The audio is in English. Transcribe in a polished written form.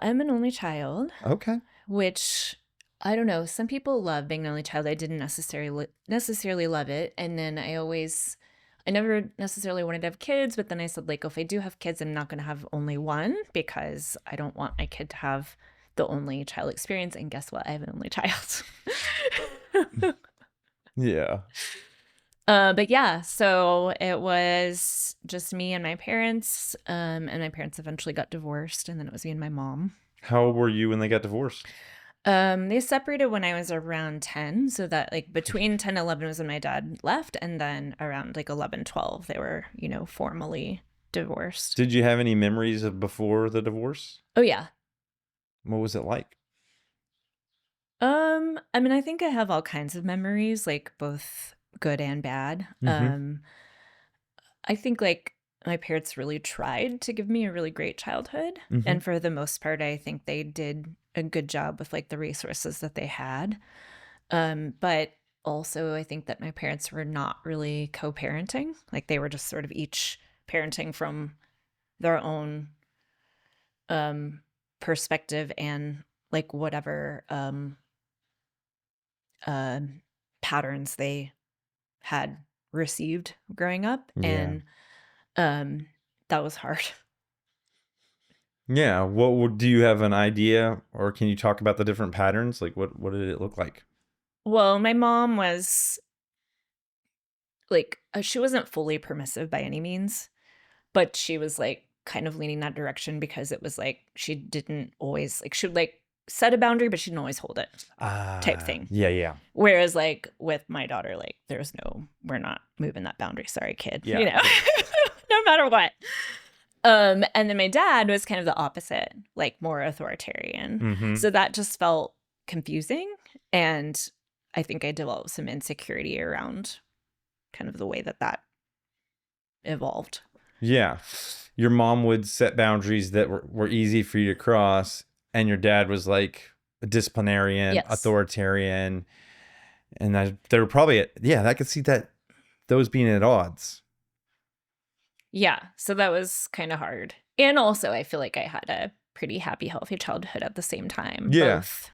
I'm an only child, Okay. which I don't know. Some people love being an only child. I didn't necessarily love it. And then I never necessarily wanted to have kids, but then I said, like, if I do have kids, I'm not going to have only one because I don't want my kid to have the only child experience. And guess what? I have an only child. Yeah. But yeah, so it was just me and my parents. And my parents eventually got divorced, and then it was me and my mom. How old were you when they got divorced? They separated when I was around 10, so that like between 10 and 11 was when my dad left, and then around like 11, 12, they were, formally divorced. Did you have any memories of before the divorce? Oh yeah. What was it like? I mean, I think I have all kinds of memories, like both good and bad. Mm-hmm. I think like my parents really tried to give me a really great childhood, Mm-hmm. and for the most part, I think they did a good job with like the resources that they had. But also, I think that my parents were not really co-parenting. Like they were just sort of each parenting from their own um, perspective and like whatever uh, patterns they had received growing up. Yeah. And that was hard. Yeah. Do you have an idea, or can you talk about the different patterns? Like, what did it look like? Well, my mom was like, she wasn't fully permissive by any means, but she was like kind of leaning that direction because it was like she didn't always like, she would like set a boundary, but she didn't always hold it type thing. Yeah, yeah, Whereas like with my daughter, like we're not moving that boundary. Sorry, kid. yeah. No matter what. And then my dad was kind of the opposite, like more authoritarian. Mm-hmm. So that just felt confusing. And I think I developed some insecurity around kind of the way that evolved. Yeah. Your mom would set boundaries that were easy for you to cross, and your dad was like a disciplinarian, Yes. authoritarian, and they were probably I could see that those being at odds. Yeah. So that was kind of hard. And also, I feel like I had a pretty happy, healthy childhood at the same time. Yeah. Both